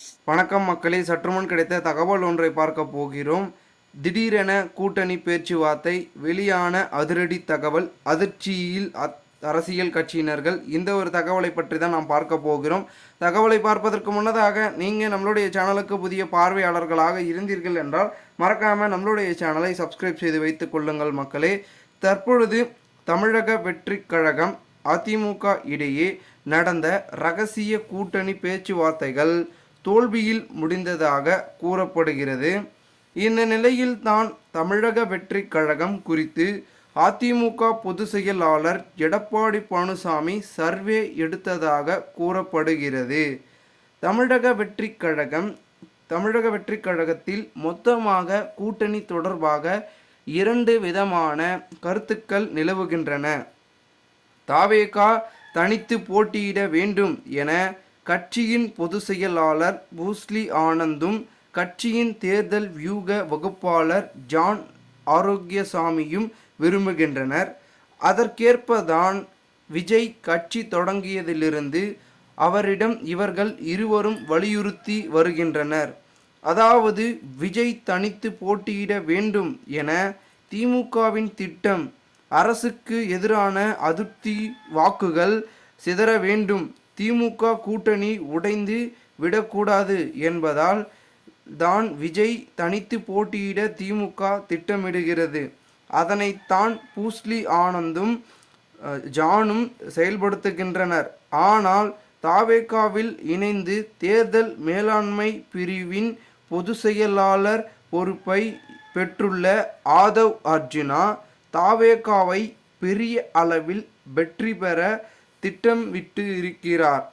வணக்கம் மக்களே, சற்றுமுன் கிடைத்த தகவல் ஒன்றை பார்க்க போகிறோம். திடீரென கூட்டணி பேச்சுவார்த்தை, வெளியான அதிரடி தகவல், அதிர்ச்சியில் அரசியல் கட்சியினர்கள். இந்த ஒரு தகவலை பற்றி தான் நாம் பார்க்க போகிறோம். தகவலை பார்ப்பதற்கு முன்னதாக நீங்கள் நம்மளுடைய சேனலுக்கு புதிய பார்வையாளர்களாக இருந்தீர்கள் என்றால் மறக்காமல் நம்மளுடைய சேனலை சப்ஸ்கிரைப் செய்து வைத்துக் கொள்ளுங்கள் மக்களே. தற்பொழுது தமிழக வெற்றி கழகம் அதிமுக இடையே நடந்த இரகசிய கூட்டணி பேச்சுவார்த்தைகள் தோல்வியில் முடிந்ததாக கூறப்படுகிறது. இந்த நிலையில் தான் தமிழக வெற்றி கழகம் குறித்து அதிமுக பொதுச் செயலாளர் எடப்பாடி பழனிசாமி சர்வே எடுத்ததாக கூறப்படுகிறது. தமிழக வெற்றி கழகத்தில் மொத்தமாக கூட்டணி தொடர்பாக இரண்டு விதமான கருத்துக்கள் நிலவுகின்றன. தாவேகா தனித்து போட்டியிட வேண்டும் என கட்சியின் பொதுச் செயலாளர் பூஸ்லி ஆனந்தும் கட்சியின் தேர்தல் வியூக வகுப்பாளர் ஜான் ஆரோக்கியசாமியும் விரும்புகின்றனர். அதற்கேற்பதான் விஜய் கட்சி தொடங்கியதிலிருந்து அவரிடம் இவர்கள் இருவரும் வலியுறுத்தி வருகின்றனர். அதாவது விஜய் தனித்து போட்டியிட வேண்டும் என திமுகவின் திட்டம். அரசுக்கு எதிரான அதிருப்தி வாக்குகள் சிதற வேண்டும், திமுக கூட்டணி உடைந்து விடக்கூடாது என்பதால் தான் விஜய் தனித்து போட்டியிட திமுக திட்டமிடுகிறது. அதனைத்தான் பூஸ்லி ஆனந்தும் ஜானும் செயல்படுத்துகின்றனர். ஆனால் தாவேகாவில் இணைந்து தேர்தல் மேலாண்மை பிரிவின் பொதுச் செயலாளர் பொறுப்பை பெற்றுள்ள ஆதவ் அர்ஜுனா தாவேகாவை பெரிய அளவில் வெற்றி பெற திட்டமிட்டு இருக்கிறார்.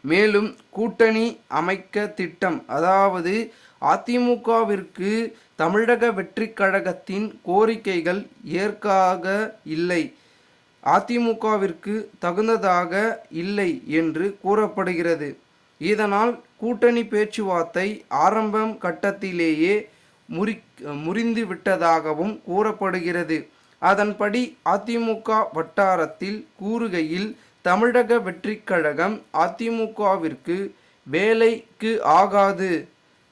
மேலும் கூட்டணி அமைக்க திட்டம், அதாவது அதிமுகவிற்கு தமிழக வெற்றி கழகத்தின் கோரிக்கைகள் ஏற்காக இல்லை, அதிமுகவிற்கு தகுந்ததாக இல்லை என்று கூறப்படுகிறது. இதனால் கூட்டணி பேச்சுவார்த்தை ஆரம்பம் கட்டத்திலேயே முறிந்துவிட்டதாகவும் கூறப்படுகிறது. அதன்படி அதிமுக வட்டாரத்தில் கூறுகையில் தமிழக வெற்றி கழகம் அதிமுகவிற்கு வேலைக்கு ஆகாது,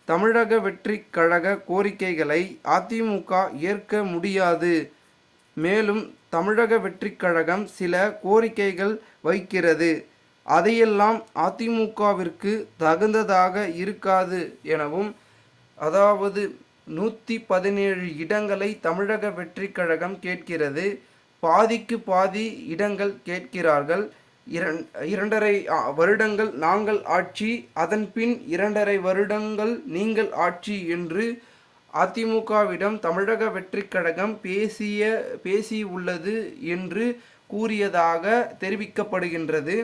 தமிழக வெற்றி கழக கோரிக்கைகளை அதிமுக ஏற்க முடியாது. மேலும் தமிழக வெற்றி கழகம் சில கோரிக்கைகள் வைக்கிறது, அதையெல்லாம் அதிமுகவிற்கு தகுந்ததாக இருக்காது எனவும், அதாவது 117 இடங்களை தமிழக வெற்றி கழகம் கேட்கிறது, பாதிக்கு பாதி இடங்கள் கேட்கிறார்கள். 2.5 வருடங்கள் நாங்கள் ஆட்சி, அதன் பின் 2.5 வருடங்கள் நீங்கள் ஆட்சி என்று அதிமுகவிடம் தமிழக வெற்றி கழகம் பேசியுள்ளது என்று கூறியதாக தெரிவிக்கப்படுகின்றது.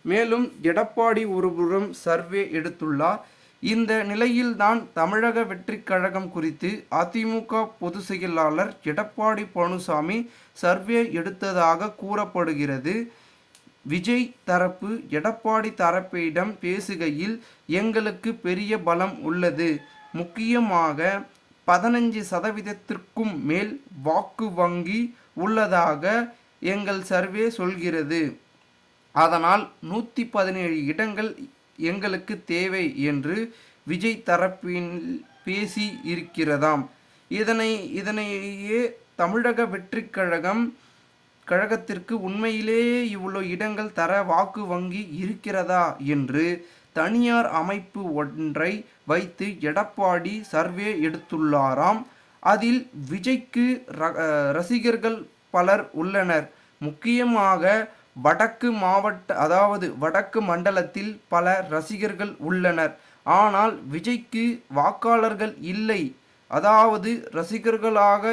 மேலும் எடப்பாடி ஒருபுறம் சர்வே எடுத்துள்ளார். இந்த நிலையில்தான் தமிழக வெற்றி கழகம் குறித்து அதிமுக பொதுச் செயலாளர் எடப்பாடி பழனிசாமி சர்வே எடுத்ததாக கூறப்படுகிறது. விஜய் தரப்பு எடப்பாடி தரப்பிடம் பேசுகையில் எங்களுக்கு பெரிய பலம் உள்ளது, முக்கியமாக 15% மேல் வாக்கு வங்கி உள்ளதாக எங்கள் சர்வே சொல்கிறது. அதனால் 117 இடங்கள் எங்களுக்கு தேவை என்று விஜய் தரப்பில் பேசி இருக்கிறதாம். இதனையே தமிழக வெற்றி கழகத்திற்கு உண்மையிலேயே இவ்வளோ இடங்கள் தர வாக்கு வங்கி இருக்கிறதா என்று தனியார் அமைப்பு ஒன்றை வைத்து எடப்பாடி சர்வே எடுத்துள்ளாராம். அதில் விஜய்க்கு ரசிகர்கள் பலர் உள்ளனர். முக்கியமாக வடக்கு மண்டலத்தில் பல ரசிகர்கள் உள்ளனர். ஆனால் விஜய்க்கு வாக்காளர்கள் இல்லை. அதாவது ரசிகர்களாக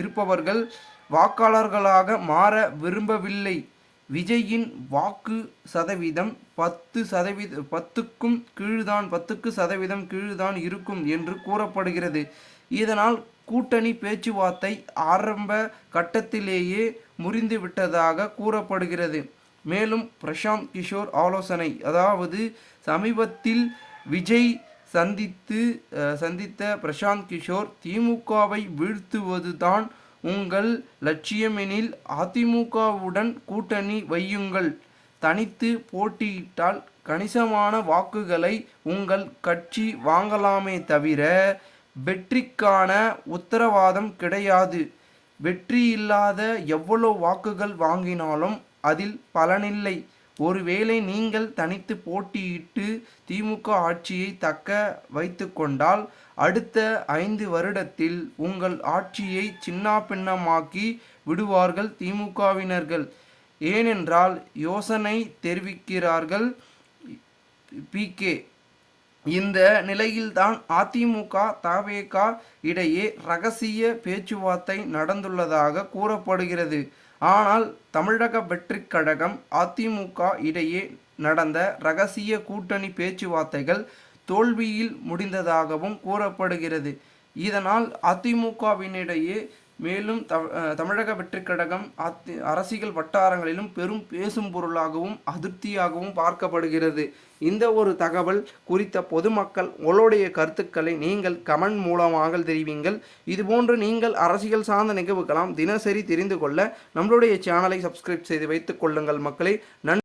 இருப்பவர்கள் வாக்காளர்களாக மாற விரும்பவில்லை. விஜயின் வாக்கு சதவீதம் 10%க்கும் கீழ்தான் இருக்கும் என்று கூறப்படுகிறது. இதனால் கூட்டணி பேச்சுவார்த்தை ஆரம்ப கட்டத்திலேயே முறிந்துவிட்டதாக கூறப்படுகிறது. மேலும் பிரசாந்த் கிஷோர் ஆலோசனை, அதாவது சமீபத்தில் விஜய் சந்தித்த பிரசாந்த் கிஷோர், திமுகவை வீழ்த்துவதுதான் உங்கள் லட்சியமெனில் அதிமுகவுடன் கூட்டணி வையுங்கள், தனித்து போட்டியிட்டால் கணிசமான வாக்குகளை உங்கள் கட்சி வாங்கலாமே தவிர வெற்றிக்கான உத்தரவாதம் கிடையாது. வெற்றி இல்லாத எவ்வளவு வாக்குகள் வாங்கினாலும் அதில் பலனில்லை. ஒருவேளை நீங்கள் தனித்து போட்டியிட்டு திமுக ஆட்சியை தக்க வைத்து கொண்டால் அடுத்த 5 வருடத்தில் உங்கள் ஆட்சியை சின்னாபின்னமாக்கி விடுவார்கள் திமுகவினர்கள். ஏனென்றால் யோசனை தெரிவிக்கிறார்கள் பி.கே. இந்த நிலையில்தான் அதிமுக தவேக இடையே ரகசிய பேச்சுவார்த்தை நடந்துள்ளதாக கூறப்படுகிறது. ஆனால் தமிழக வெற்றிக் கழகம் அதிமுக இடையே நடந்த ரகசிய கூட்டணி பேச்சுவார்த்தைகள் தோல்வியில் முடிந்ததாகவும் கூறப்படுகிறது. இதனால் அதிமுகவினிடையே மேலும் தமிழக வெற்றிக் கழகம் அரசியல் வட்டாரங்களிலும் பெரும் பேசும் பொருளாகவும் அதிருப்தியாகவும் பார்க்கப்படுகிறது. இந்த ஒரு தகவல் குறித்த பொதுமக்கள் உங்களுடைய கருத்துக்களை நீங்கள் கமெண்ட் மூலமாக தெரிவிங்கள். இதுபோன்று நீங்கள் அரசியல் சார்ந்த நிகழ்வுகளாம் தினசரி தெரிந்து கொள்ள நம்மளுடைய சேனலை சப்ஸ்கிரைப் செய்து வைத்துக் கொள்ளுங்கள் மக்களே. நன்றி.